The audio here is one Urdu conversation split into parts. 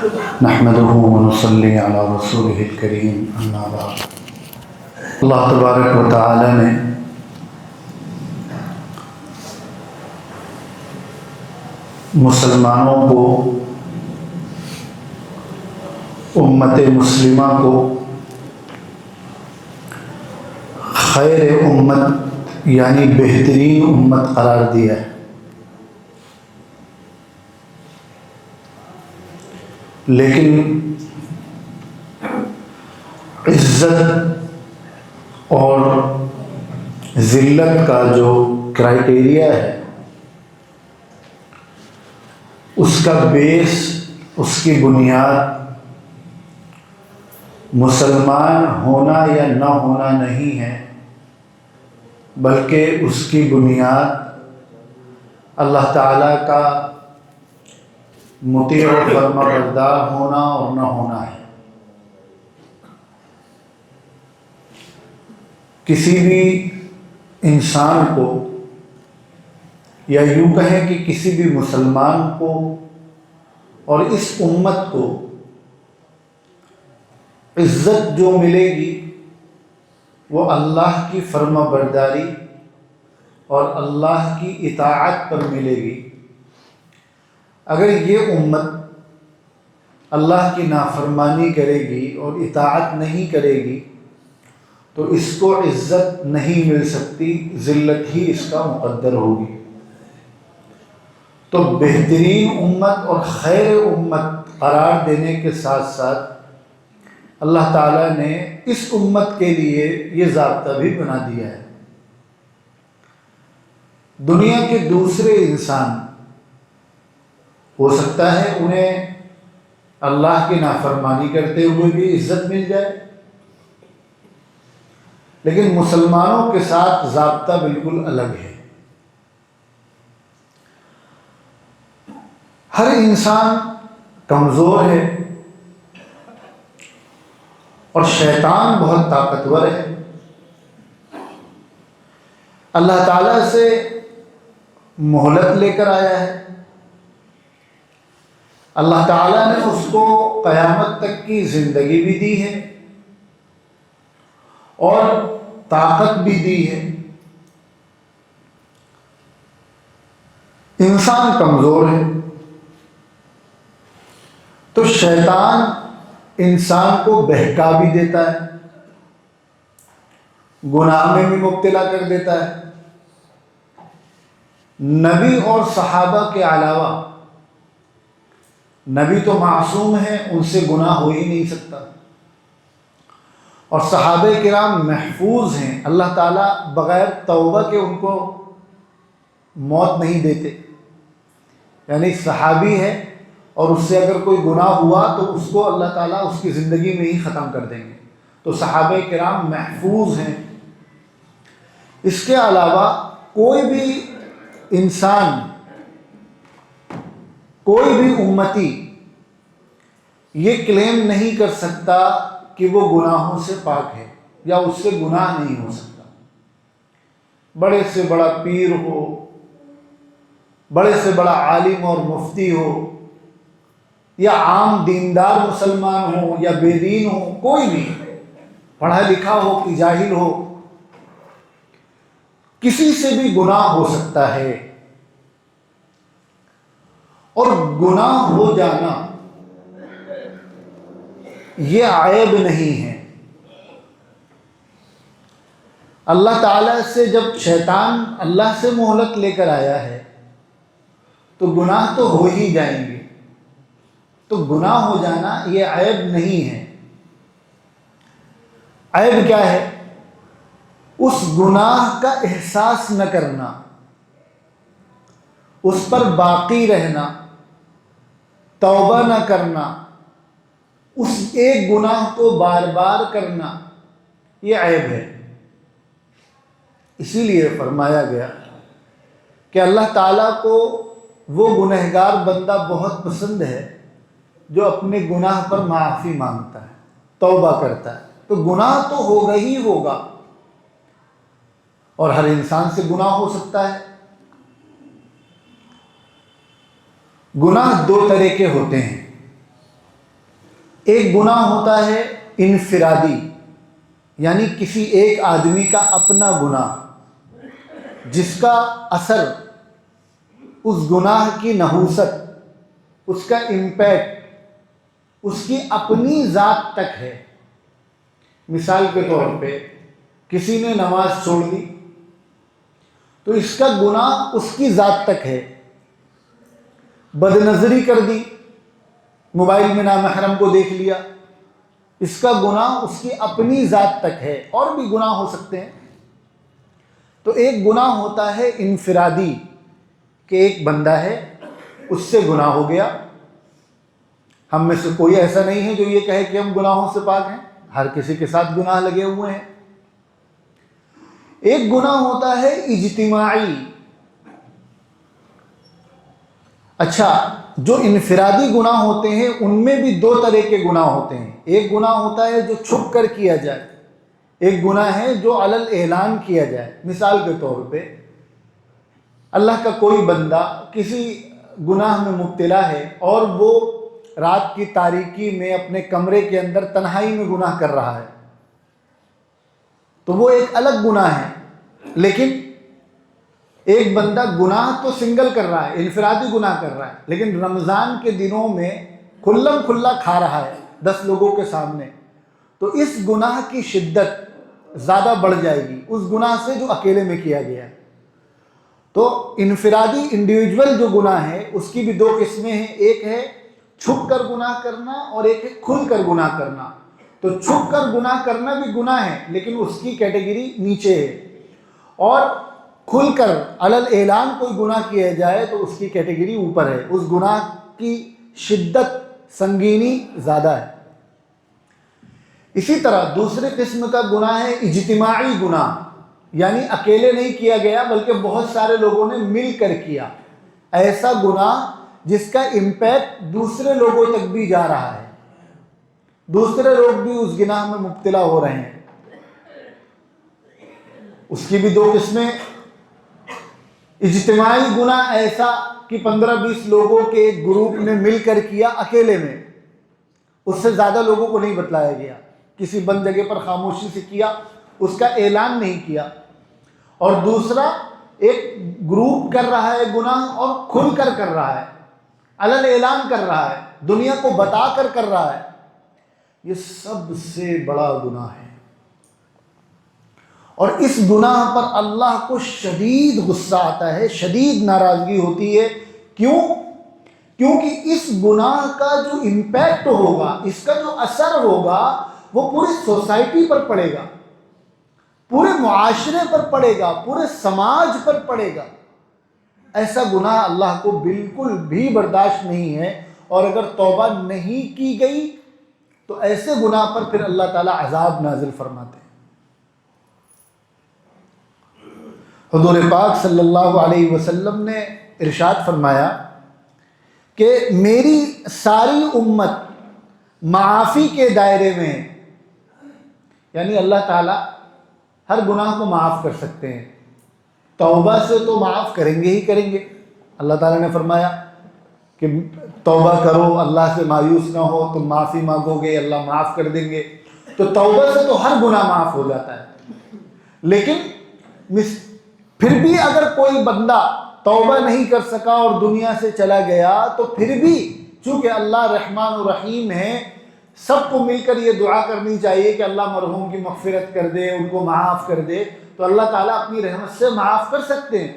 نحمده ونصلي على رسوله الكريم اما بعد۔ اللہ تبارک و تعالی نے مسلمانوں کو، امت مسلمہ کو خیر امت یعنی بہترین امت قرار دیا ہے، لیکن عزت اور ذلت کا جو کرائیٹیریا ہے، اس کا بیس، اس کی بنیاد مسلمان ہونا یا نہ ہونا نہیں ہے، بلکہ اس کی بنیاد اللہ تعالیٰ کا مطیع و فرما بردار ہونا اور نہ ہونا ہے۔ کسی بھی انسان کو، یا یوں کہیں کہ کسی بھی مسلمان کو اور اس امت کو عزت جو ملے گی وہ اللہ کی فرما برداری اور اللہ کی اطاعت پر ملے گی۔ اگر یہ امت اللہ کی نافرمانی کرے گی اور اطاعت نہیں کرے گی تو اس کو عزت نہیں مل سکتی، ذلت ہی اس کا مقدر ہوگی۔ تو بہترین امت اور خیر امت قرار دینے کے ساتھ ساتھ اللہ تعالیٰ نے اس امت کے لیے یہ ضابطہ بھی بنا دیا ہے۔ دنیا کے دوسرے انسان ہو سکتا ہے انہیں اللہ کی نافرمانی کرتے ہوئے بھی عزت مل جائے، لیکن مسلمانوں کے ساتھ ضابطہ بالکل الگ ہے۔ ہر انسان کمزور ہے اور شیطان بہت طاقتور ہے۔ اللہ تعالیٰ سے مہلت لے کر آیا ہے، اللہ تعالیٰ نے اس کو قیامت تک کی زندگی بھی دی ہے اور طاقت بھی دی ہے۔ انسان کمزور ہے تو شیطان انسان کو بہکا بھی دیتا ہے، گناہ میں بھی مبتلا کر دیتا ہے۔ نبی اور صحابہ کے علاوہ، نبی تو معصوم ہیں، ان سے گناہ ہو ہی نہیں سکتا، اور صحابہ کرام محفوظ ہیں، اللہ تعالیٰ بغیر توبہ کے ان کو موت نہیں دیتے۔ یعنی صحابی ہے اور اس سے اگر کوئی گناہ ہوا تو اس کو اللہ تعالیٰ اس کی زندگی میں ہی ختم کر دیں گے۔ تو صحابہ کرام محفوظ ہیں۔ اس کے علاوہ کوئی بھی انسان، کوئی بھی امتی یہ کلیم نہیں کر سکتا کہ وہ گناہوں سے پاک ہے یا اس سے گناہ نہیں ہو سکتا۔ بڑے سے بڑا پیر ہو، بڑے سے بڑا عالم اور مفتی ہو، یا عام دیندار مسلمان ہو یا بے دین ہو، کوئی بھی پڑھا لکھا ہو کہ جاہل ہو، کسی سے بھی گناہ ہو سکتا ہے، اور گناہ ہو جانا یہ عیب نہیں ہے۔ اللہ تعالیٰ سے جب شیطان اللہ سے مہلت لے کر آیا ہے تو گناہ تو ہو ہی جائیں گے، تو گناہ ہو جانا یہ عیب نہیں ہے۔ عیب کیا ہے؟ اس گناہ کا احساس نہ کرنا، اس پر باقی رہنا، توبہ نہ کرنا، اس ایک گناہ کو بار بار کرنا، یہ عیب ہے۔ اسی لیے فرمایا گیا کہ اللہ تعالیٰ کو وہ گنہگار بندہ بہت پسند ہے جو اپنے گناہ پر معافی مانگتا ہے، توبہ کرتا ہے۔ تو گناہ تو ہوگا ہی ہوگا، اور ہر انسان سے گناہ ہو سکتا ہے۔ گناہ دو طرح کے ہوتے ہیں، ایک گناہ ہوتا ہے انفرادی، یعنی کسی ایک آدمی کا اپنا گناہ، جس کا اثر، اس گناہ کی نحوست، اس کا امپیکٹ اس کی اپنی ذات تک ہے۔ مثال کے طور پہ کسی نے نماز چھوڑ دی تو اس کا گناہ اس کی ذات تک ہے۔ بد نظری کر دی، موبائل میں نامحرم کو دیکھ لیا، اس کا گناہ اس کی اپنی ذات تک ہے، اور بھی گناہ ہو سکتے ہیں۔ تو ایک گناہ ہوتا ہے انفرادی کہ ایک بندہ ہے، اس سے گناہ ہو گیا۔ ہم میں سے کوئی ایسا نہیں ہے جو یہ کہے کہ ہم گناہوں سے پاک ہیں، ہر کسی کے ساتھ گناہ لگے ہوئے ہیں۔ ایک گناہ ہوتا ہے اجتماعی۔ اچھا، جو انفرادی گناہ ہوتے ہیں ان میں بھی دو طرح کے گناہ ہوتے ہیں۔ ایک گناہ ہوتا ہے جو چھپ کر کیا جائے، ایک گناہ ہے جو علل اعلان کیا جائے۔ مثال کے طور پہ اللہ کا کوئی بندہ کسی گناہ میں مبتلا ہے اور وہ رات کی تاریکی میں اپنے کمرے کے اندر تنہائی میں گناہ کر رہا ہے، تو وہ ایک الگ گناہ ہے۔ لیکن ایک بندہ گناہ تو سنگل کر رہا ہے، انفرادی گناہ کر رہا ہے، لیکن رمضان کے دنوں میں کھلم کھلا کھا رہا ہے 10 لوگوں کے سامنے، تو اس گناہ کی شدت زیادہ بڑھ جائے گی اس گناہ سے جو اکیلے میں کیا گیا ہے۔ تو انفرادی انڈیویجول جو گناہ ہے اس کی بھی دو قسمیں ہیں، ایک ہے چھپ کر گناہ کرنا اور ایک ہے کھل کر گناہ کرنا۔ تو چھپ کر گناہ کرنا بھی گناہ ہے لیکن اس کی کیٹیگری نیچے ہے، اور کھل کر علل اعلان کوئی گناہ کیا جائے تو اس کی کیٹیگری اوپر ہے، اس گناہ کی شدت، سنگینی زیادہ ہے۔ اسی طرح دوسری قسم کا گناہ ہے اجتماعی گناہ، یعنی اکیلے نہیں کیا گیا بلکہ بہت سارے لوگوں نے مل کر کیا۔ ایسا گناہ جس کا امپیکٹ دوسرے لوگوں تک بھی جا رہا ہے، دوسرے لوگ بھی اس گناہ میں مبتلا ہو رہے ہیں، اس کی بھی دو قسمیں۔ اجتماعی گناہ ایسا کہ 15-20 لوگوں کے ایک گروپ نے مل کر کیا اکیلے میں، اس سے زیادہ لوگوں کو نہیں بتلایا گیا، کسی بند جگہ پر خاموشی سے کیا، اس کا اعلان نہیں کیا۔ اور دوسرا ایک گروپ کر رہا ہے گناہ اور کھل کر رہا ہے، علن اعلان کر رہا ہے، دنیا کو بتا کر رہا ہے، یہ سب سے بڑا گناہ ہے۔ اور اس گناہ پر اللہ کو شدید غصہ آتا ہے، شدید ناراضگی ہوتی ہے۔ کیوں؟ کیونکہ اس گناہ کا جو امپیکٹ ہوگا، اس کا جو اثر ہوگا وہ پوری سوسائٹی پر پڑے گا، پورے معاشرے پر پڑے گا، پورے سماج پر پڑے گا۔ ایسا گناہ اللہ کو بالکل بھی برداشت نہیں ہے، اور اگر توبہ نہیں کی گئی تو ایسے گناہ پر پھر اللہ تعالیٰ عذاب نازل فرماتے ہیں۔ حضور پاک صلی اللہ علیہ وسلم نے ارشاد فرمایا کہ میری ساری امت معافی کے دائرے میں، یعنی اللہ تعالیٰ ہر گناہ کو معاف کر سکتے ہیں، توبہ سے تو معاف کریں گے ہی کریں گے۔ اللہ تعالیٰ نے فرمایا کہ توبہ کرو، اللہ سے مایوس نہ ہو، تم معافی مانگو گے اللہ معاف کر دیں گے۔ تو توبہ سے تو ہر گناہ معاف ہو جاتا ہے، لیکن پھر بھی اگر کوئی بندہ توبہ نہیں کر سکا اور دنیا سے چلا گیا تو پھر بھی چونکہ اللہ رحمان و رحیم ہے، سب کو مل کر یہ دعا کرنی چاہیے کہ اللہ مرحوم کی مغفرت کر دے، ان کو معاف کر دے، تو اللہ تعالیٰ اپنی رحمت سے معاف کر سکتے ہیں۔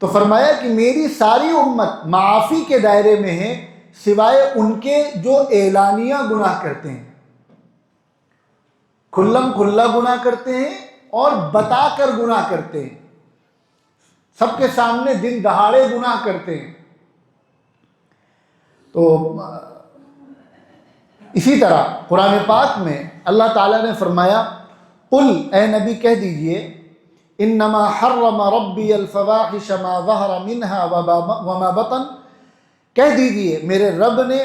تو فرمایا کہ میری ساری امت معافی کے دائرے میں ہے، سوائے ان کے جو اعلانیہ گناہ کرتے ہیں، کھلم کھلا گناہ کرتے ہیں اور بتا کر گناہ کرتے ہیں، سب کے سامنے دن دہاڑے گناہ کرتے ہیں۔ تو اسی طرح قرآن پاک میں اللہ تعالیٰ نے فرمایا، قل، اے نبی کہہ دیجئے، انما حرم ربی الفواحش ما ظہر منها وما بطن، کہہ دیجئے میرے رب نے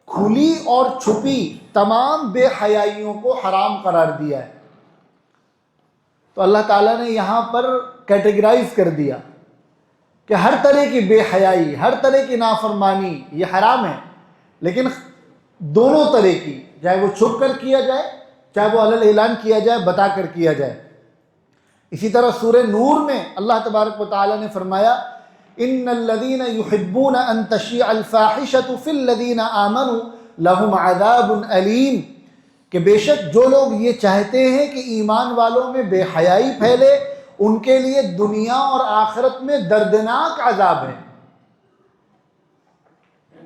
کھلی اور چھپی تمام بے حیائیوں کو حرام قرار دیا ہے۔ تو اللہ تعالیٰ نے یہاں پر کیٹیگرائز کر دیا کہ ہر طرح کی بے حیائی، ہر طرح کی نافرمانی یہ حرام ہے، لیکن دونوں طرح کی، چاہے وہ چھپ کر کیا جائے، چاہے وہ علل اعلان کیا جائے، بتا کر کیا جائے۔ اسی طرح سورہ نور میں اللہ تبارک و تعالی نے فرمایا ان الذین یحبون ان تشیع الفاحشۃ فی الذین آمنوا لہم عذاب علیم، کہ بے شک جو لوگ یہ چاہتے ہیں کہ ایمان والوں میں بے حیائی پھیلے، ان کے لیے دنیا اور آخرت میں دردناک عذاب ہے۔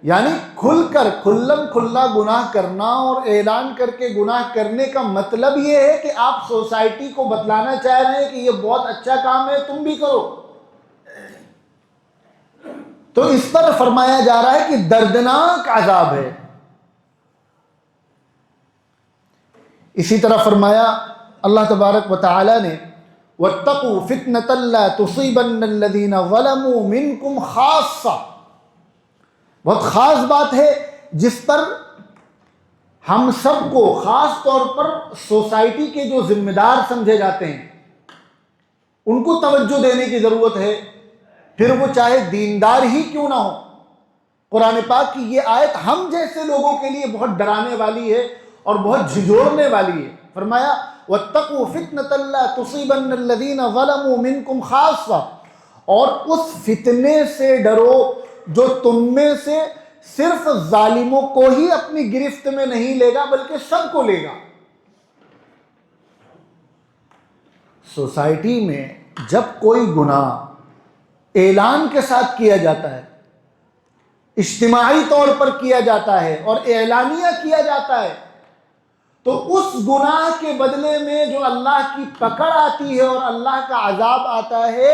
یعنی کھلم کھلا گناہ کرنا اور اعلان کر کے گناہ کرنے کا مطلب یہ ہے کہ آپ سوسائٹی کو بتلانا چاہ رہے ہیں کہ یہ بہت اچھا کام ہے، تم بھی کرو۔ تو اس پر فرمایا جا رہا ہے کہ دردناک عذاب ہے۔ اسی طرح فرمایا اللہ تبارک و تعالی نے وَاتَّقُوا فِتْنَةً لَا تُصِيبَنَّ الَّذِينَ ظَلَمُوا مِنْكُمْ خَاصَّةً، بہت خاص بات ہے جس پر ہم سب کو، خاص طور پر سوسائٹی کے جو ذمہ دار سمجھے جاتے ہیں، ان کو توجہ دینے کی ضرورت ہے، پھر وہ چاہے دیندار ہی کیوں نہ ہو۔ قرآن پاک کی یہ آیت ہم جیسے لوگوں کے لیے بہت ڈرانے والی ہے اور بہت جھنجھوڑنے والی ہے۔ فرمایا وَاتَّقُوا فِتْنَةً لَا تُصِيبَنَّ الَّذِينَ ظَلَمُوا مِنْكُمْ خَاصَّةً، اور اس فتنے سے ڈرو جو تم میں سے صرف ظالموں کو ہی اپنی گرفت میں نہیں لے گا بلکہ سب کو لے گا۔ سوسائٹی میں جب کوئی گناہ اعلان کے ساتھ کیا جاتا ہے، اجتماعی طور پر کیا جاتا ہے اور اعلانیہ کیا جاتا ہے، تو اس گناہ کے بدلے میں جو اللہ کی پکڑ آتی ہے اور اللہ کا عذاب آتا ہے،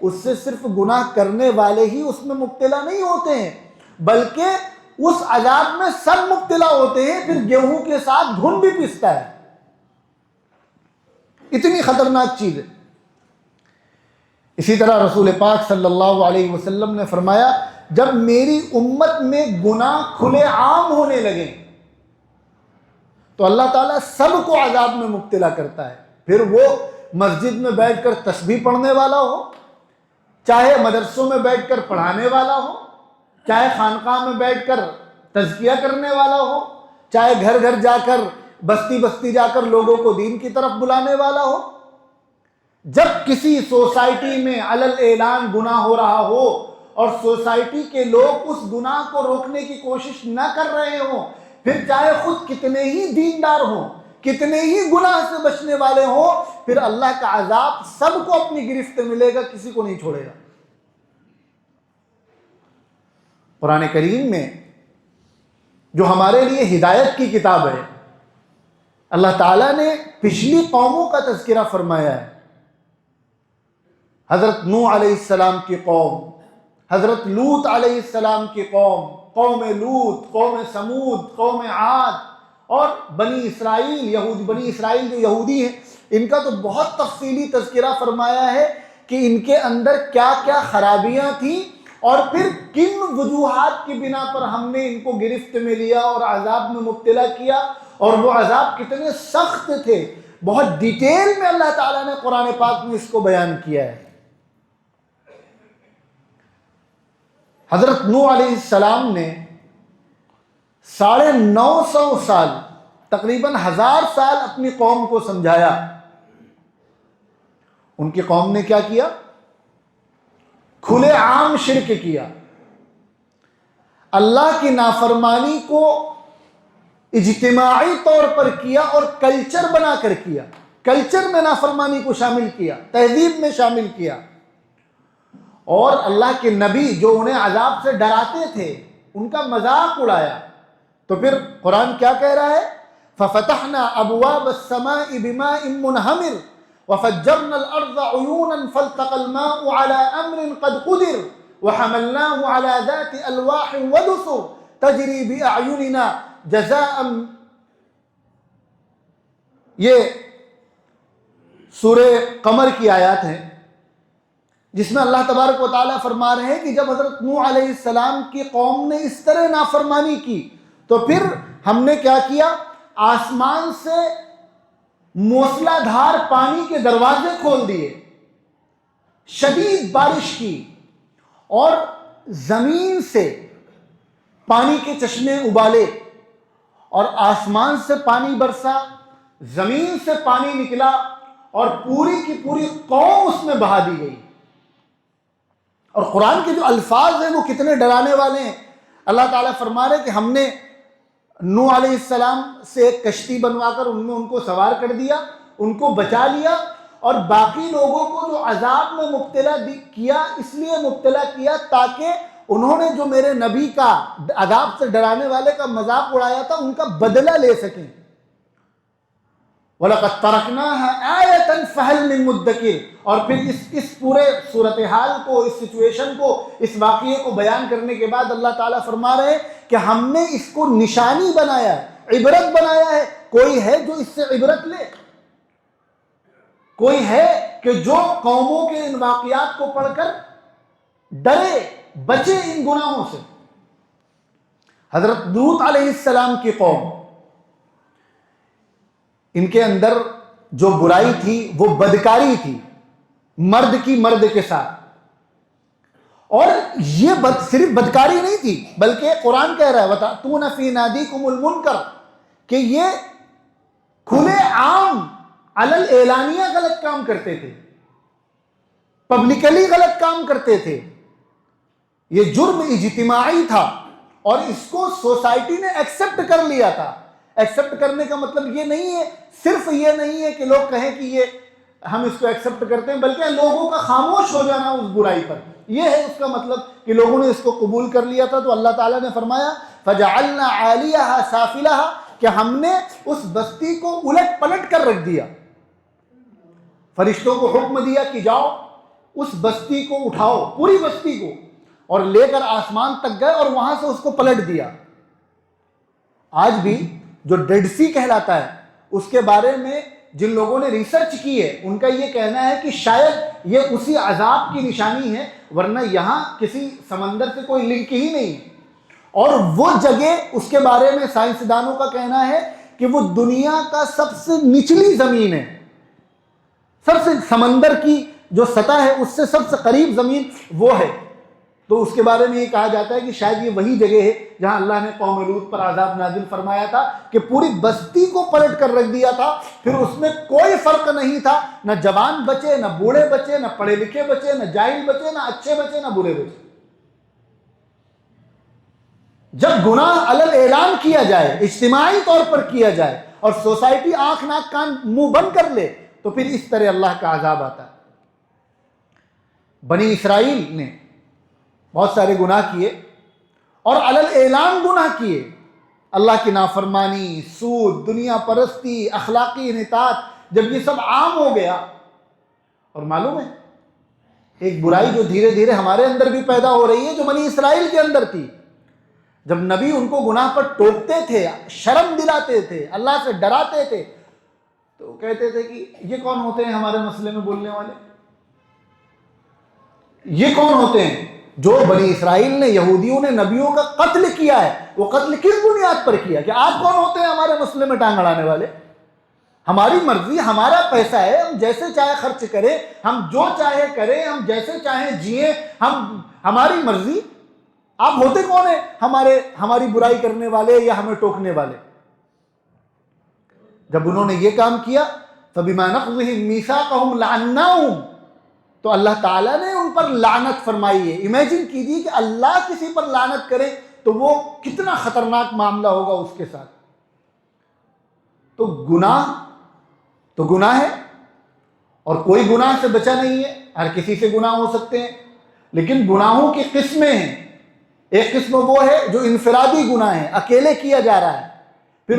اس سے صرف گناہ کرنے والے ہی اس میں مبتلا نہیں ہوتے ہیں، بلکہ اس عذاب میں سب مبتلا ہوتے ہیں۔ پھر گیہوں کے ساتھ گھن بھی پستا ہے، اتنی خطرناک چیز ہے۔ اسی طرح رسول پاک صلی اللہ علیہ وسلم نے فرمایا جب میری امت میں گناہ کھلے عام ہونے لگے تو اللہ تعالیٰ سب کو عذاب میں مبتلا کرتا ہے، پھر وہ مسجد میں بیٹھ کر تسبیح پڑھنے والا ہو، چاہے مدرسوں میں بیٹھ کر پڑھانے والا ہو، چاہے خانقاہ میں بیٹھ کر تزکیہ کرنے والا ہو، چاہے گھر گھر جا کر، بستی بستی جا کر لوگوں کو دین کی طرف بلانے والا ہو۔ جب کسی سوسائٹی میں علل اعلان گناہ ہو رہا ہو اور سوسائٹی کے لوگ اس گناہ کو روکنے کی کوشش نہ کر رہے ہوں، پھر چاہے خود کتنے ہی دیندار ہوں، کتنے ہی گناہ سے بچنے والے ہوں، پھر اللہ کا عذاب سب کو اپنی گرفت میں ملے گا، کسی کو نہیں چھوڑے گا۔ قرآن کریم میں جو ہمارے لیے ہدایت کی کتاب ہے، اللہ تعالیٰ نے پچھلی قوموں کا تذکرہ فرمایا ہے۔ حضرت نوح علیہ السلام کی قوم، حضرت لوط علیہ السلام کی قوم، قوم لوط، قوم سمود، قوم عاد، اور بنی اسرائیل، بنی اسرائیل جو یہودی ہیں، ان کا تو بہت تفصیلی تذکرہ فرمایا ہے کہ ان کے اندر کیا کیا خرابیاں تھیں اور پھر کن وجوہات کی بنا پر ہم نے ان کو گرفت میں لیا اور عذاب میں مبتلا کیا، اور وہ عذاب کتنے سخت تھے۔ بہت ڈیٹیل میں اللہ تعالیٰ نے قرآن پاک میں اس کو بیان کیا ہے۔ حضرت نوح علیہ السلام نے 950 سال، تقریباً 1000 سال اپنی قوم کو سمجھایا۔ ان کی قوم نے کیا کیا؟ کھلے عام شرک کیا، اللہ کی نافرمانی کو اجتماعی طور پر کیا اور کلچر بنا کر کیا، کلچر میں نافرمانی کو شامل کیا، تہذیب میں شامل کیا، اور اللہ کے نبی جو انہیں عذاب سے ڈراتے تھے ان کا مذاق اڑایا۔ تو پھر قرآن کیا کہہ رہا ہے؟ فَفَتَحْنَا أَبْوَابَ السَّمَاءِ بِمَاءٍ مُنْهَمِرٍ وَفَجَّرْنَا الْأَرْضَ عُيُونًا فَالْتَقَى الْمَاءُ عَلَى أَمْرٍ قَدْ قُدِرَ وَحَمَلْنَاهُ عَلَى ذَاتِ أَلْوَاحٍ وَدُسُرٍ تَجْرِي بِأَعْيُنِنَا جَزَاءً۔ یہ سورہ قمر کی آیات ہیں جس میں اللہ تبارک و تعالیٰ فرما رہے ہیں کہ جب حضرت نوح علیہ السلام کی قوم نے اس طرح نافرمانی کی تو پھر ہم نے کیا کیا؟ آسمان سے موسلا دھار پانی کے دروازے کھول دیے، شدید بارش کی، اور زمین سے پانی کے چشمے ابالے، اور آسمان سے پانی برسا، زمین سے پانی نکلا اور پوری کی پوری قوم اس میں بہا دی گئی۔ اور قرآن کے جو الفاظ ہیں وہ کتنے ڈرانے والے ہیں۔ اللہ تعالیٰ فرما رہے کہ ہم نے نوح علیہ السلام سے ایک کشتی بنوا کر ان میں ان کو سوار کر دیا، ان کو بچا لیا، اور باقی لوگوں کو جو عذاب میں مبتلا کیا، اس لیے مبتلا کیا تاکہ انہوں نے جو میرے نبی کا عذاب سے ڈرانے والے کا مذاق اڑایا تھا ان کا بدلہ لے سکیں۔ وَلَقَدْ تَرَكْنَاهَا آيَةً فَهَلْ مِن مُدَّكِرٍ۔ اور پھر اس پورے صورتحال کو، اس سچویشن کو، اس واقعے کو بیان کرنے کے بعد اللہ تعالیٰ فرما رہے ہیں کہ ہم نے اس کو نشانی بنایا ہے، عبرت بنایا ہے۔ کوئی ہے جو اس سے عبرت لے؟ کوئی ہے کہ جو قوموں کے ان واقعات کو پڑھ کر ڈرے، بچے ان گناہوں سے؟ حضرت لوط علیہ السلام کی قوم، ان کے اندر جو برائی تھی وہ بدکاری تھی، مرد کی مرد کے ساتھ۔ اور یہ صرف بدکاری نہیں تھی، بلکہ قرآن کہہ رہا ہے وَتَأْتُونَ فِي نَادِيكُمُ الْمُنْكَرَ، کہ یہ کھلے عام علل اعلانیہ غلط کام کرتے تھے، پبلکلی غلط کام کرتے تھے۔ یہ جرم اجتماعی تھا اور اس کو سوسائٹی نے ایکسپٹ کر لیا تھا۔ ایکسپٹ کرنے کا مطلب یہ نہیں ہے، صرف یہ نہیں ہے کہ لوگ کہیں کہ یہ ہم اس کو ایکسپٹ کرتے ہیں، بلکہ لوگوں کا خاموش ہو جانا اس برائی پر، یہ ہے اس کا مطلب کہ لوگوں نے اس کو قبول کر لیا تھا۔ تو اللہ تعالیٰ نے فرمایا فَجَعَلْنَا عَالِيَهَا سَافِلَهَا، کہ ہم نے اس بستی کو الٹ پلٹ کر رکھ دیا۔ فرشتوں کو حکم دیا کہ جاؤ اس بستی کو اٹھاؤ، پوری بستی کو، اور لے کر آسمان تک گئے اور وہاں سے اس کو پلٹ دیا۔ آج بھی جو ڈیڈ سی کہلاتا ہے، اس کے بارے میں جن لوگوں نے ریسرچ کی ہے ان کا یہ کہنا ہے کہ شاید یہ اسی عذاب کی نشانی ہے، ورنہ یہاں کسی سمندر سے کوئی لنک ہی نہیں ہے۔ اور وہ جگہ، اس کے بارے میں سائنسدانوں کا کہنا ہے کہ وہ دنیا کا سب سے نچلی زمین ہے، سب سے سمندر کی جو سطح ہے اس سے سب سے قریب زمین وہ ہے۔ تو اس کے بارے میں یہ کہا جاتا ہے کہ شاید یہ وہی جگہ ہے جہاں اللہ نے قوم لوط پر عذاب نازل فرمایا تھا کہ پوری بستی کو پلٹ کر رکھ دیا تھا۔ پھر اس میں کوئی فرق نہیں تھا، نہ جوان بچے، نہ بوڑھے بچے، نہ پڑھے لکھے بچے، نہ جاہل بچے، نہ اچھے بچے، نہ برے بچے۔ جب گناہ علل اعلان کیا جائے، اجتماعی طور پر کیا جائے، اور سوسائٹی آنکھ ناک کان منہ بند کر لے، تو پھر اس طرح اللہ کا عذاب آتا ہے۔ بنی اسرائیل نے بہت سارے گناہ کیے اور علل اعلان گناہ کیے، اللہ کی نافرمانی، سود، دنیا پرستی، اخلاقی انحطاط۔ جب یہ سب عام ہو گیا، اور معلوم ہے ایک برائی جو دھیرے دھیرے ہمارے اندر بھی پیدا ہو رہی ہے، جو بنی اسرائیل کے اندر تھی، جب نبی ان کو گناہ پر ٹوکتے تھے، شرم دلاتے تھے، اللہ سے ڈراتے تھے، تو کہتے تھے کہ یہ کون ہوتے ہیں ہمارے مسئلے میں بولنے والے؟ یہ کون ہوتے ہیں؟ جو بنی اسرائیل نے، یہودیوں نے نبیوں کا قتل کیا ہے، وہ قتل کس بنیاد پر کیا کہ آپ کون ہوتے ہیں ہمارے مسئلے میں ٹانگ اڑانے والے؟ ہماری مرضی، ہمارا پیسہ ہے، ہم جیسے چاہے خرچ کریں، ہم جو چاہے کریں، ہم جیسے چاہیں جئیں، ہماری مرضی۔ آپ ہوتے کون ہیں ہماری برائی کرنے والے یا ہمیں ٹوکنے والے؟ جب انہوں نے یہ کام کیا فَبِمَا نَقْضِهِمْ مِيثَاقَهُمْ لَعَنَّاهُمْ، تو اللہ تعالیٰ نے ان پر لعنت فرمائی ہے۔ امیجن کیجیے کہ اللہ کسی پر لعنت کرے تو وہ کتنا خطرناک معاملہ ہوگا اس کے ساتھ۔ تو گناہ ہے، اور کوئی گناہ سے بچا نہیں ہے، ہر کسی سے گناہ ہو سکتے ہیں، لیکن گناہوں کی قسمیں ہیں۔ ایک قسم وہ ہے جو انفرادی گناہ ہے، اکیلے کیا جا رہا ہے۔ پھر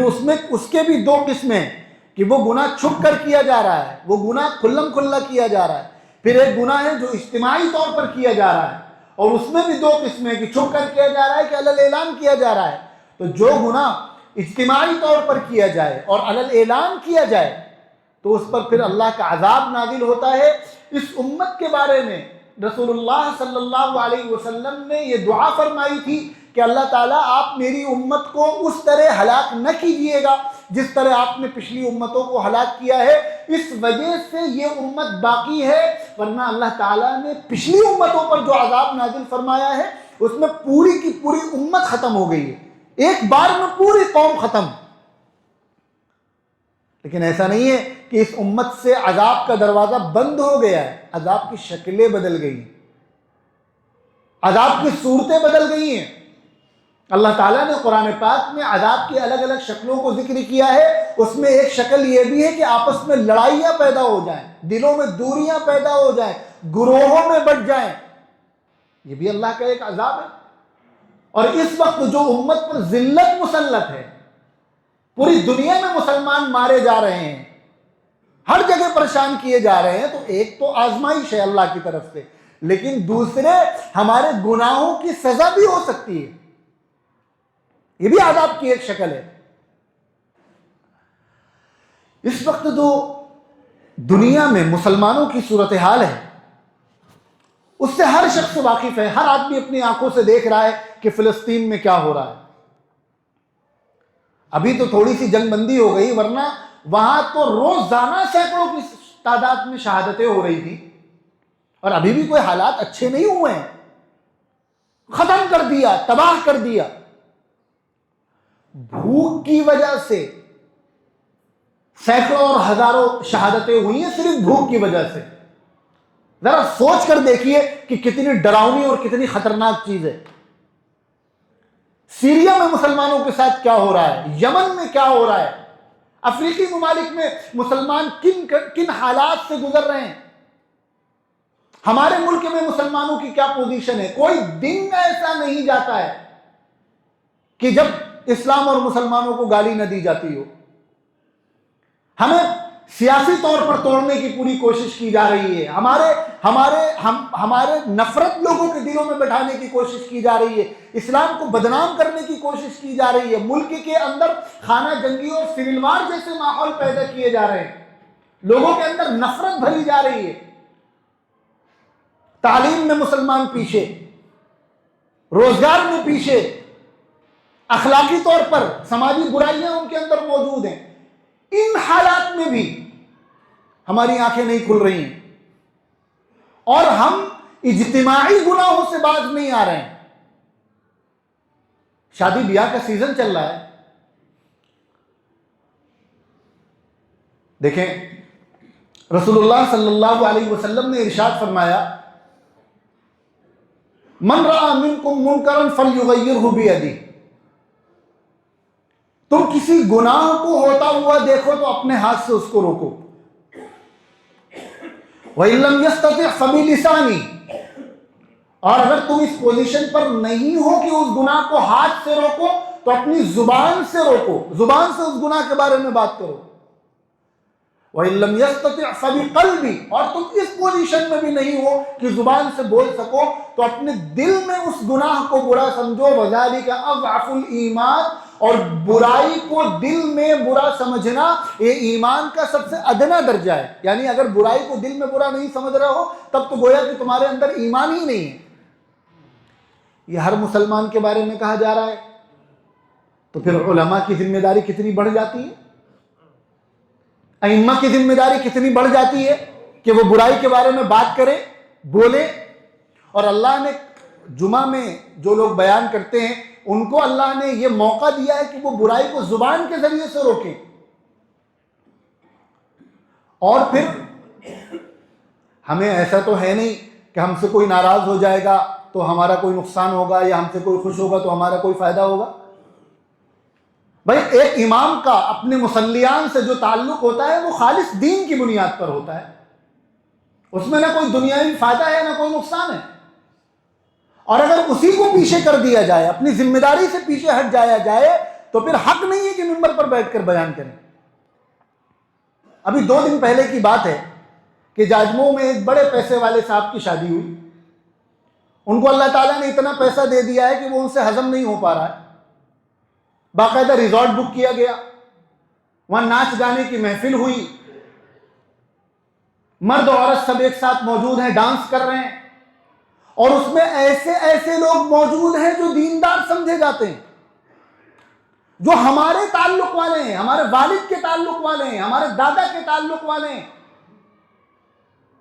اس کے بھی دو قسمیں ہیں کہ وہ گناہ چھپ کر کیا جا رہا ہے، وہ گناہ کھلم کھلا کیا جا رہا ہے۔ پھر ایک گناہ ہے جو اجتماعی طور پر کیا جا رہا ہے، اور اس میں بھی دو قسمیں کہ چھپ کر کیا جا رہا ہے کہ علل اعلان کیا جا رہا ہے۔ تو جو گناہ اجتماعی طور پر کیا جائے اور علل اعلان کیا جائے تو اس پر پھر اللہ کا عذاب نازل ہوتا ہے۔ اس امت کے بارے میں رسول اللہ صلی اللہ علیہ وسلم نے یہ دعا فرمائی تھی کہ اللہ تعالیٰ آپ میری امت کو اس طرح ہلاک نہ کیجیے گا جس طرح آپ نے پچھلی امتوں کو ہلاک کیا ہے، اس وجہ سے یہ امت باقی ہے، ورنہ اللہ تعالیٰ نے پچھلی امتوں پر جو عذاب نازل فرمایا ہے اس میں پوری کی پوری امت ختم ہو گئی ہے۔ ایک بار میں پوری قوم ختم. لیکن ایسا نہیں ہے کہ اس امت سے عذاب کا دروازہ بند ہو گیا ہے، عذاب کی شکلیں بدل گئی ہیں، عذاب کی صورتیں بدل گئی ہیں. اللہ تعالیٰ نے قرآن پاک میں عذاب کی الگ الگ شکلوں کو ذکر کیا ہے. اس میں ایک شکل یہ بھی ہے کہ آپس میں لڑائیاں پیدا ہو جائیں، دلوں میں دوریاں پیدا ہو جائیں، گروہوں میں بٹ جائیں. یہ بھی اللہ کا ایک عذاب ہے. اور اس وقت جو امت پر ذلت مسلط ہے، پوری دنیا میں مسلمان مارے جا رہے ہیں، ہر جگہ پریشان کیے جا رہے ہیں، تو ایک تو آزمائش ہے اللہ کی طرف سے، لیکن دوسرے ہمارے گناہوں کی سزا بھی ہو سکتی ہے. یہ بھی عذاب کی ایک شکل ہے. اس وقت جو دنیا میں مسلمانوں کی صورتحال ہے اس سے ہر شخص واقف ہے. ہر آدمی اپنی آنکھوں سے دیکھ رہا ہے کہ فلسطین میں کیا ہو رہا ہے. ابھی تو تھوڑی سی جنگ بندی ہو گئی، ورنہ وہاں تو روزانہ سینکڑوں کی تعداد میں شہادتیں ہو رہی تھی، اور ابھی بھی کوئی حالات اچھے نہیں ہوئے ہیں. ختم کر دیا، تباہ کر دیا. بھوک کی وجہ سے سینکڑوں اور ہزاروں شہادتیں ہوئی ہیں، صرف بھوک کی وجہ سے. ذرا سوچ کر دیکھیے کہ کتنی ڈراؤنی اور کتنی خطرناک چیز ہے. سیریا میں مسلمانوں کے ساتھ کیا ہو رہا ہے، یمن میں کیا ہو رہا ہے، افریقی ممالک میں مسلمان کن حالات سے گزر رہے ہیں. ہمارے ملک میں مسلمانوں کی کیا پوزیشن ہے. کوئی دن ایسا نہیں جاتا ہے کہ جب اسلام اور مسلمانوں کو گالی نہ دی جاتی ہو. ہمیں سیاسی طور پر توڑنے کی پوری کوشش کی جا رہی ہے. ہمارے نفرت لوگوں کے دلوں میں بٹھانے کی کوشش کی جا رہی ہے. اسلام کو بدنام کرنے کی کوشش کی جا رہی ہے. ملک کے اندر خانہ جنگی اور سول وار جیسے ماحول پیدا کیے جا رہے ہیں. لوگوں کے اندر نفرت بھری جا رہی ہے. تعلیم میں مسلمان پیچھے، روزگار میں پیچھے، اخلاقی طور پر سماجی برائیاں ان کے اندر موجود ہیں. ان حالات میں بھی ہماری آنکھیں نہیں کھل رہی ہیں اور ہم اجتماعی گناہوں سے باز نہیں آ رہے ہیں. شادی بیاہ کا سیزن چل رہا ہے. دیکھیں رسول اللہ صلی اللہ علیہ وسلم نے ارشاد فرمایا، من رأى منکم منکرا فلیغیرہ بیدہ. تم کسی گناہ کو ہوتا ہوا دیکھو تو اپنے ہاتھ سے اس کو روکو. وَإِن لَمْ يَسْتَطِعْ فَبِلِسَانِهِ. اور اگر تم اس پوزیشن پر نہیں ہو کہ اس گناہ کو ہاتھ سے روکو تو اپنی زبان سے روکو، زبان سے اس گناہ کے بارے میں بات کرو. وَإِن لَمْ يَسْتَطِعْ فَبِقَلْبِهِ. اور تم اس پوزیشن میں بھی نہیں ہو کہ زبان سے بول سکو تو اپنے دل میں اس گناہ کو برا سمجھو. وَذَلِكَ أَضْعَفُ الْإِيمَانِ. اور برائی کو دل میں برا سمجھنا یہ ایمان کا سب سے ادنا درجہ ہے. یعنی اگر برائی کو دل میں برا نہیں سمجھ رہے ہو تب تو گویا کہ تمہارے اندر ایمان ہی نہیں ہے. یہ ہر مسلمان کے بارے میں کہا جا رہا ہے. تو پھر علماء کی ذمہ داری کتنی بڑھ جاتی ہے، ائمہ کی ذمہ داری کتنی بڑھ جاتی ہے کہ وہ برائی کے بارے میں بات کریں، بولیں. اور اللہ نے جمعہ میں جو لوگ بیان کرتے ہیں ان کو اللہ نے یہ موقع دیا ہے کہ وہ برائی کو زبان کے ذریعے سے روکیں. اور پھر ہمیں ایسا تو ہے نہیں کہ ہم سے کوئی ناراض ہو جائے گا تو ہمارا کوئی نقصان ہوگا یا ہم سے کوئی خوش ہوگا تو ہمارا کوئی فائدہ ہوگا. بھائی ایک امام کا اپنے مصلیان سے جو تعلق ہوتا ہے وہ خالص دین کی بنیاد پر ہوتا ہے. اس میں نہ کوئی دنیاوی فائدہ ہے نہ کوئی نقصان ہے. اور اگر اسی کو پیچھے کر دیا جائے، اپنی ذمہ داری سے پیچھے ہٹ جایا جائے تو پھر حق نہیں ہے کہ ممبر پر بیٹھ کر بیان کریں. ابھی 2 دن پہلے کی بات ہے کہ جاجموں میں ایک بڑے پیسے والے صاحب کی شادی ہوئی. ان کو اللہ تعالیٰ نے اتنا پیسہ دے دیا ہے کہ وہ ان سے ہضم نہیں ہو پا رہا ہے. باقاعدہ ریزورٹ بک کیا گیا، وہاں ناچ گانے کی محفل ہوئی، مرد اور عورت سب ایک ساتھ موجود ہیں، ڈانس کر رہے ہیں. اور اس میں ایسے لوگ موجود ہیں جو دیندار سمجھے جاتے ہیں، جو ہمارے تعلق والے ہیں، ہمارے والد کے تعلق والے ہیں، ہمارے دادا کے تعلق والے ہیں،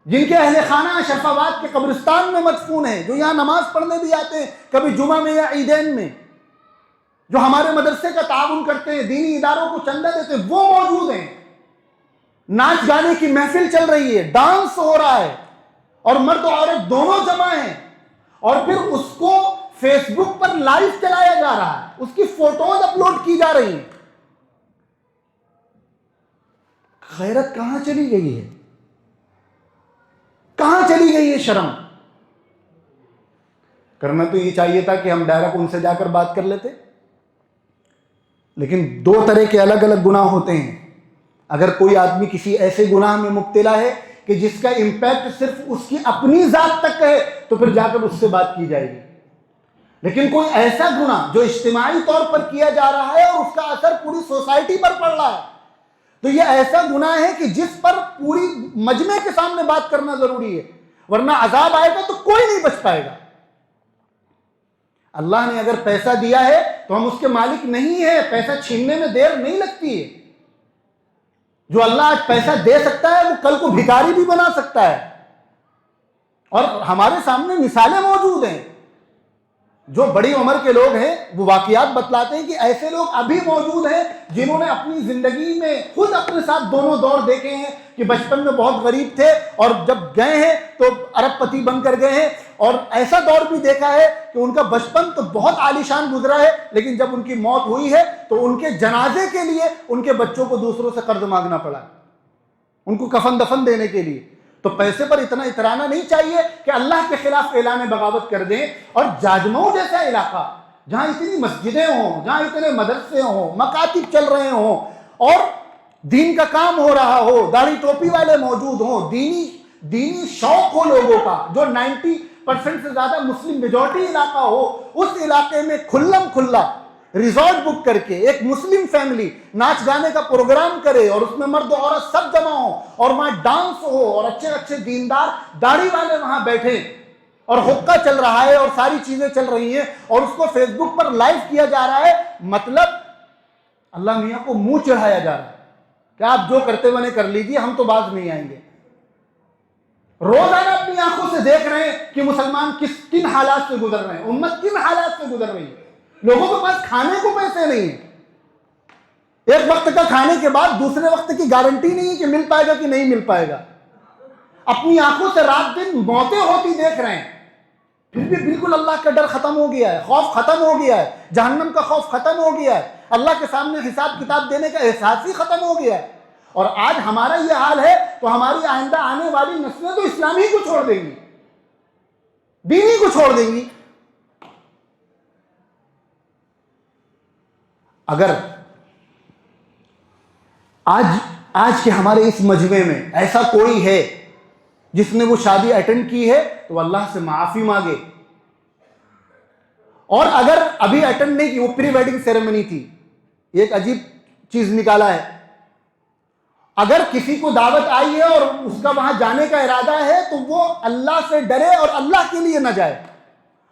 جن کے اہل خانہ اشرف آباد کے قبرستان میں مدفون ہیں، جو یہاں نماز پڑھنے بھی آتے ہیں کبھی جمعہ میں یا عیدین میں. جو ہمارے مدرسے کا تعاون کرتے ہیں، دینی اداروں کو چندہ دیتے ہیں، وہ موجود ہیں. ناچ گانے کی محفل چل رہی ہے، ڈانس ہو رہا ہے، اور مرد و عورت دونوں جمع ہیں، اور پھر اس کو فیس بک پر لائیو چلایا جا رہا ہے، اس کی فوٹوز اپلوڈ کی جا رہی ہیں. غیرت کہاں چلی گئی ہے؟ کہاں چلی گئی ہے شرم؟ کرنا تو یہ چاہیے تھا کہ ہم ڈائریکٹ ان سے جا کر بات کر لیتے، لیکن دو طرح کے الگ الگ گناہ ہوتے ہیں. اگر کوئی آدمی کسی ایسے گناہ میں مبتلا ہے کہ جس کا امپیکٹ صرف اس کی اپنی ذات تک ہے تو پھر جا کر اس سے بات کی جائے گی. لیکن کوئی ایسا گناہ جو اجتماعی طور پر کیا جا رہا ہے اور اس کا اثر پوری سوسائٹی پر پڑ رہا ہے، تو یہ ایسا گناہ ہے کہ جس پر پوری مجمع کے سامنے بات کرنا ضروری ہے، ورنہ عذاب آئے گا تو کوئی نہیں بچ پائے گا. اللہ نے اگر پیسہ دیا ہے تو ہم اس کے مالک نہیں ہیں، پیسہ چھیننے میں دیر نہیں لگتی ہے. جو اللہ آج پیسہ دے سکتا ہے وہ کل کو بھکاری بھی بنا سکتا ہے. اور ہمارے سامنے مثالیں موجود ہیں. جو بڑی عمر کے لوگ ہیں وہ واقعات بتلاتے ہیں کہ ایسے لوگ ابھی موجود ہیں جنہوں نے اپنی زندگی میں خود اپنے ساتھ دونوں دور دیکھے ہیں کہ بچپن میں بہت غریب تھے اور جب گئے ہیں تو ارب پتی بن کر گئے ہیں، اور ایسا دور بھی دیکھا ہے کہ ان کا بچپن تو بہت عالیشان گزرا ہے، لیکن جب ان کی موت ہوئی ہے تو ان کے جنازے کے لیے ان کے بچوں کو دوسروں سے قرض مانگنا پڑا ان کو کفن دفن دینے کے لیے. تو پیسے پر اتنا اترانا نہیں چاہیے کہ اللہ کے خلاف اعلان بغاوت کر دیں. اور جاجمئو جیسا علاقہ جہاں اتنی مسجدیں ہوں، جہاں اتنے مدرسے ہوں، مکاتب چل رہے ہوں، اور دین کا کام ہو رہا ہو، داڑھی ٹوپی والے موجود ہوں، دینی شوق ہو لوگوں کا، جو 90% سے زیادہ مسلم میجورٹی علاقہ ہو، اس علاقے میں کھلم کھلا ریزورٹ بک کر کے ایک مسلم فیملی ناچ گانے کا پروگرام کرے اور اس میں مرد و عورت سب جمع ہوں اور وہاں ڈانس ہو اور اچھے اچھے دیندار داڑھی والے وہاں بیٹھے اور حقہ چل رہا ہے اور ساری چیزیں چل رہی ہیں اور اس کو فیس بک پر لائیو کیا جا رہا ہے. مطلب اللہ میاں کو منہ چڑھایا جا رہا ہے کہ آپ جو کرتے بنے کر لیجیے، ہم تو باز نہیں آئیں گے. روزانہ اپنی آنکھوں سے دیکھ رہے ہیں کہ مسلمان کن حالات سے گزر رہے ہیں، امت کن حالات سے گزر رہی ہے. لوگوں کے پاس کھانے کو پیسے نہیں ہیں، ایک وقت کا کھانے کے بعد دوسرے وقت کی گارنٹی نہیں ہے کہ مل پائے گا کہ نہیں مل پائے گا. اپنی آنکھوں سے رات دن موتیں ہوتی دیکھ رہے ہیں، پھر بھی بالکل اللہ کا ڈر ختم ہو گیا ہے، خوف ختم ہو گیا ہے، جہنم کا خوف ختم ہو گیا ہے، اللہ کے سامنے حساب کتاب دینے کا احساس ہی ختم ہو گیا ہے. اور آج ہمارا یہ حال ہے تو ہماری آئندہ آنے والی نسلیں تو اسلام ہی کو چھوڑ دیں گی، دین ہی کو چھوڑ دیں گی. اگر آج کے ہمارے اس مجمع میں ایسا کوئی ہے جس نے وہ شادی اٹینڈ کی ہے تو اللہ سے معافی مانگے. اور اگر ابھی اٹینڈ نہیں کی، وہ پری ویڈنگ سیریمنی تھی، ایک عجیب چیز نکالا ہے. اگر کسی کو دعوت آئی ہے اور اس کا وہاں جانے کا ارادہ ہے تو وہ اللہ سے ڈرے اور اللہ کے لیے نہ جائے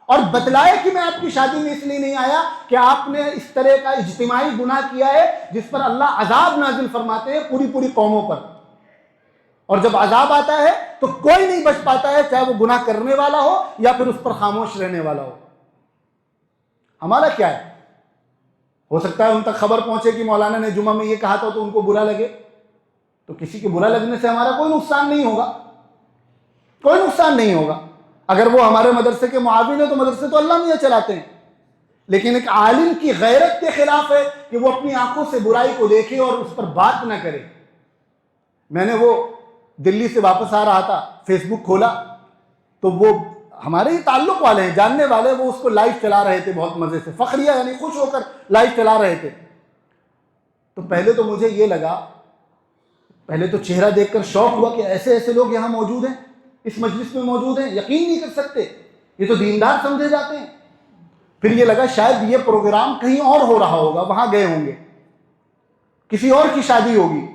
اور بتلائے کہ میں آپ کی شادی میں اس لیے نہیں آیا کہ آپ نے اس طرح کا اجتماعی گناہ کیا ہے جس پر اللہ عذاب نازل فرماتے ہیں پوری قوموں پر. اور جب عذاب آتا ہے تو کوئی نہیں بچ پاتا ہے، چاہے وہ گناہ کرنے والا ہو یا پھر اس پر خاموش رہنے والا ہو. ہمارا کیا ہے؟ ہو سکتا ہے ان تک خبر پہنچے کہ مولانا نے جمعہ میں یہ کہا تھا تو ان کو برا لگے. تو کسی کے برا لگنے سے ہمارا کوئی نقصان نہیں ہوگا، کوئی نقصان نہیں ہوگا. اگر وہ ہمارے مدرسے کے معاون ہیں تو مدرسے تو اللہ میاں چلاتے ہیں، لیکن ایک عالم کی غیرت کے خلاف ہے کہ وہ اپنی آنکھوں سے برائی کو دیکھے اور اس پر بات نہ کرے. میں نے وہ دلی سے واپس آ رہا تھا، فیس بک کھولا تو وہ ہمارے ہی تعلق والے ہیں، جاننے والے، وہ اس کو لائیو چلا رہے تھے بہت مزے سے، فخریہ یعنی خوش ہو کر لائیو چلا رہے تھے. تو پہلے تو مجھے یہ لگا، پہلے تو چہرہ دیکھ کر شوق ہوا کہ ایسے ایسے لوگ یہاں موجود ہیں، اس مجلس میں موجود ہیں، یقین نہیں کر سکتے، یہ تو دیندار سمجھے جاتے ہیں. پھر یہ لگا شاید یہ پروگرام کہیں اور ہو رہا ہوگا، وہاں گئے ہوں گے، کسی اور کی شادی ہوگی.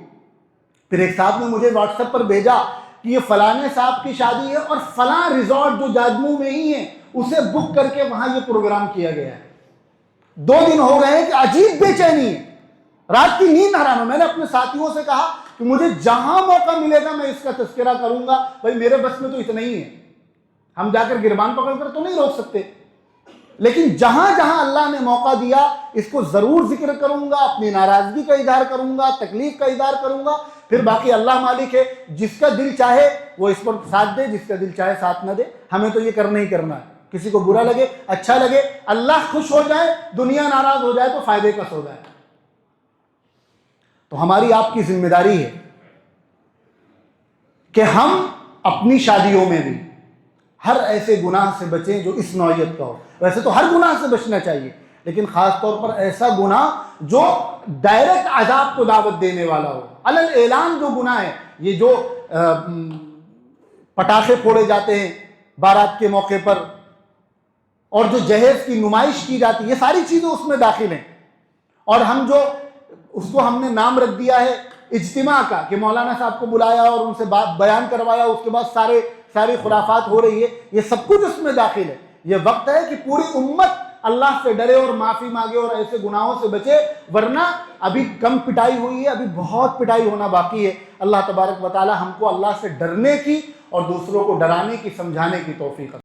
پھر ایک صاحب نے مجھے واٹس ایپ پر بھیجا کہ یہ فلانے صاحب کی شادی ہے اور فلاں ریزورٹ جو جاجمو میں ہی ہے اسے بک کر کے وہاں یہ پروگرام کیا گیا ہے. 2 دن ہو گئے ہیں کہ عجیب بے چینی ہے، رات کی نیند حرام ہے. میں نے اپنے ساتھیوں سے کہا کہ مجھے جہاں موقع ملے گا میں اس کا تذکرہ کروں گا، بھائی میرے بس میں تو اتنا ہی ہے، ہم جا کر گربان پکڑ کر تو نہیں روک سکتے، لیکن جہاں جہاں اللہ نے موقع دیا اس کو ضرور ذکر کروں گا، اپنی ناراضگی کا اظہار کروں گا، تکلیف کا اظہار کروں گا. پھر باقی اللہ مالک ہے، جس کا دل چاہے وہ اس پر ساتھ دے، جس کا دل چاہے ساتھ نہ دے. ہمیں تو یہ کرنا ہی کرنا ہے. کسی کو برا لگے اچھا لگے، اللہ خوش ہو جائے، دنیا ناراض ہو جائے تو فائدے کا سودا ہے. تو ہماری آپ کی ذمہ داری ہے کہ ہم اپنی شادیوں میں بھی ہر ایسے گناہ سے بچیں جو اس نوعیت کا ہو. ویسے تو ہر گناہ سے بچنا چاہیے، لیکن خاص طور پر ایسا گناہ جو ڈائریکٹ عذاب کو دعوت دینے والا ہو. علل اعلان جو گناہ ہے، یہ جو پٹاخے پھوڑے جاتے ہیں بارات کے موقع پر، اور جو جہیز کی نمائش کی جاتی ہے، یہ ساری چیزیں اس میں داخل ہیں. اور ہم جو اس کو ہم نے نام رکھ دیا ہے اجتماع کا، کہ مولانا صاحب کو بلایا اور ان سے بات بیان کروایا، اس کے بعد ساری خرافات ہو رہی ہے، یہ سب کچھ اس میں داخل ہے. یہ وقت ہے کہ پوری امت اللہ سے ڈرے اور معافی مانگے اور ایسے گناہوں سے بچے، ورنہ ابھی کم پٹائی ہوئی ہے، ابھی بہت پٹائی ہونا باقی ہے. اللہ تبارک و تعالی ہم کو اللہ سے ڈرنے کی اور دوسروں کو ڈرانے کی، سمجھانے کی توفیق عطا